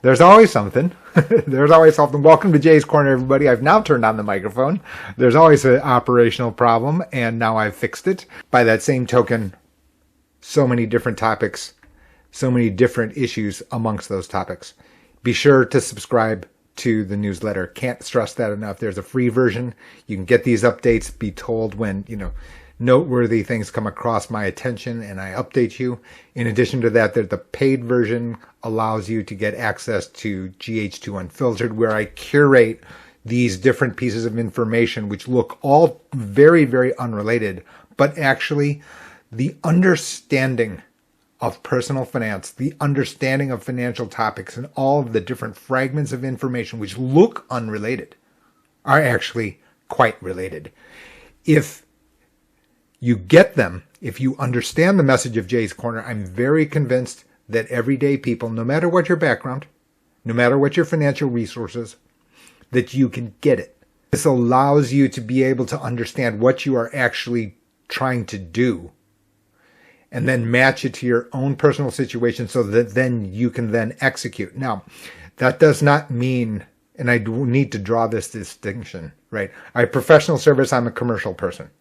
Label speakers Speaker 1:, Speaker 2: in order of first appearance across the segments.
Speaker 1: There's always something. There's always something. Welcome to Jay's Corner, everybody. I've now turned on the microphone. There's always an operational problem, and now I've fixed it. By that same token, so many different topics, so many different issues amongst those topics. Be sure to subscribe to the newsletter. Can't stress that enough. There's a free version. You can get these updates, be told when, noteworthy things come across my attention and I update you. In addition to that, the paid version allows you to get access to GH2 Unfiltered, where I curate these different pieces of information which look all very, very unrelated, but actually the understanding of personal finance, the understanding of financial topics, and all of the different fragments of information which look unrelated are actually quite related. If you get them, if you understand the message of Jay's Corner, I'm very convinced that everyday people, no matter what your background, no matter what your financial resources, that you can get it. This allows you to be able to understand what you are actually trying to do and then match it to your own personal situation so that then you can then execute. Now, that does not mean, and I need to draw this distinction, right? I professional service, I'm a commercial person.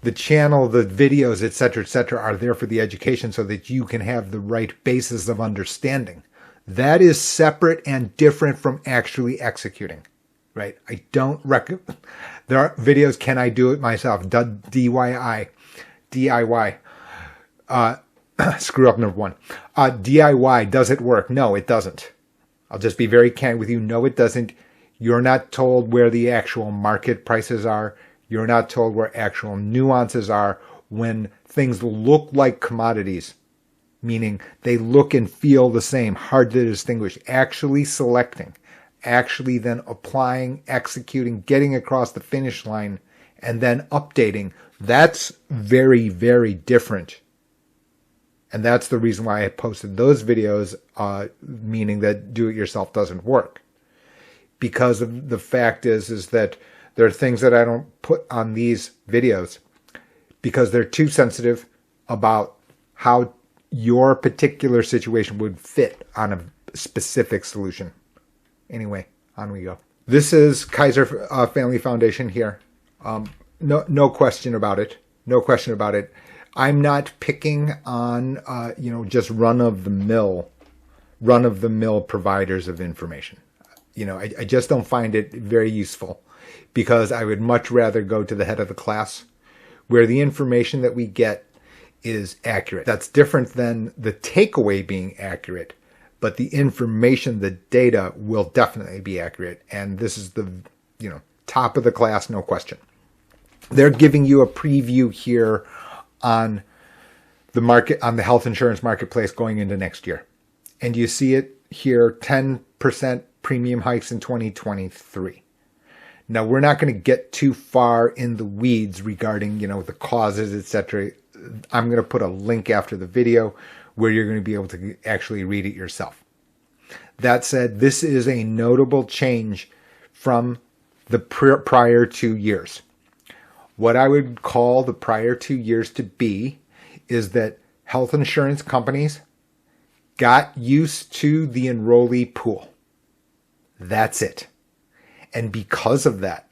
Speaker 1: The channel, the videos, et cetera, are there for the education so that you can have the right basis of understanding. That is separate and different from actually executing, right? I don't recommend. There are videos, can I do it myself? DIY. Screw up number one. DIY, does it work? No, it doesn't. I'll just be very candid with you. No, it doesn't. You're not told where the actual market prices are. You're not told where actual nuances are when things look like commodities, meaning they look and feel the same, hard to distinguish. Actually selecting, actually then applying, executing, getting across the finish line, and then updating. That's very, very different. And that's the reason why I posted those videos, meaning that do-it-yourself doesn't work. Because of the fact is that there are things that I don't put on these videos because they're too sensitive about how your particular situation would fit on a specific solution. Anyway, on we go. This is Kaiser Family Foundation here. No question about it. No question about it. I'm not picking on, just run-of-the-mill providers of information. I just don't find it very useful because I would much rather go to the head of the class where the information that we get is accurate. That's different than the takeaway being accurate, but the information, the data will definitely be accurate. And this is the, top of the class, no question. They're giving you a preview here on the market, on the health insurance marketplace going into next year. And you see it here, 10% premium hikes in 2023. Now, we're not going to get too far in the weeds regarding, the causes, etc. I'm going to put a link after the video where you're going to be able to actually read it yourself. That said, this is a notable change from the prior 2 years. What I would call the prior 2 years to be is that health insurance companies got used to the enrollee pool. That's it. And because of that,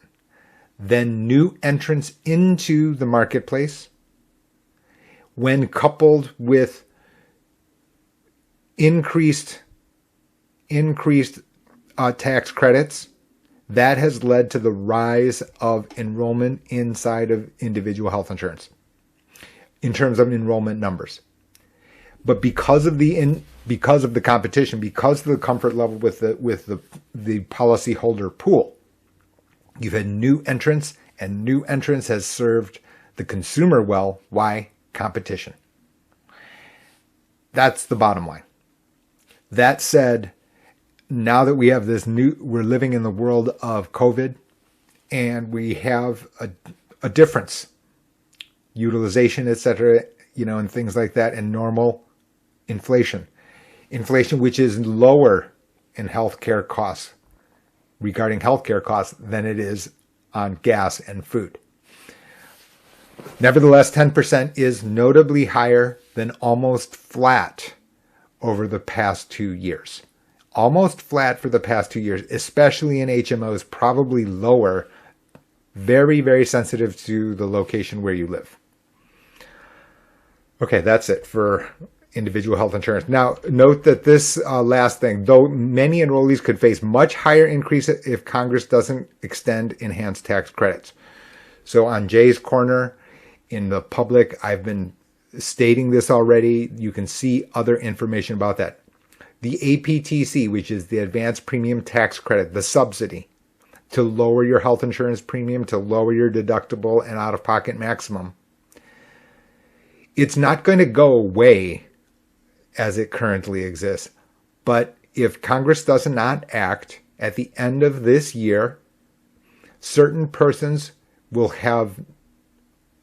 Speaker 1: then new entrants into the marketplace, when coupled with increased tax credits, that has led to the rise of enrollment inside of individual health insurance in terms of enrollment numbers. But because of the competition, because of the comfort level with the policyholder pool, you've had new entrants, and new entrants has served the consumer well. Why? Competition. That's the bottom line. That said, now that we have we're living in the world of COVID, and we have a difference, utilization, etc., and things like that, and normal inflation, which is lower in healthcare costs, regarding healthcare costs, than it is on gas and food. Nevertheless, 10% is notably higher than almost flat over the past 2 years. almost flat for the past 2 years, especially in HMOs, probably lower, very, very sensitive to the location where you live. Okay, that's it for individual health insurance. Now, note that this last thing, though many enrollees could face much higher increase if Congress doesn't extend enhanced tax credits. So on Jay's Corner, in the public, I've been stating this already. You can see other information about that. The APTC, which is the Advanced Premium Tax Credit, the subsidy to lower your health insurance premium, to lower your deductible and out-of-pocket maximum, it's not going to go away as it currently exists. But if Congress does not act at the end of this year, certain persons will have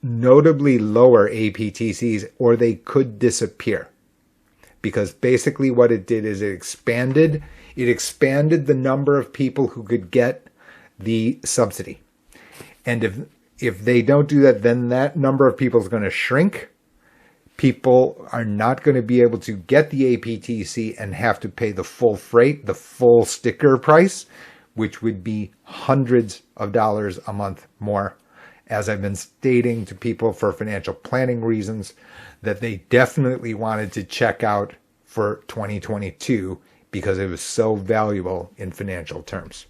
Speaker 1: notably lower APTCs, or they could disappear. Because basically what it did is it expanded the number of people who could get the subsidy. And if they don't do that, then that number of people is going to shrink. People are not going to be able to get the APTC and have to pay the full freight, the full sticker price, which would be hundreds of dollars a month more. As I've been stating to people for financial planning reasons, that they definitely wanted to check out for 2022 because it was so valuable in financial terms.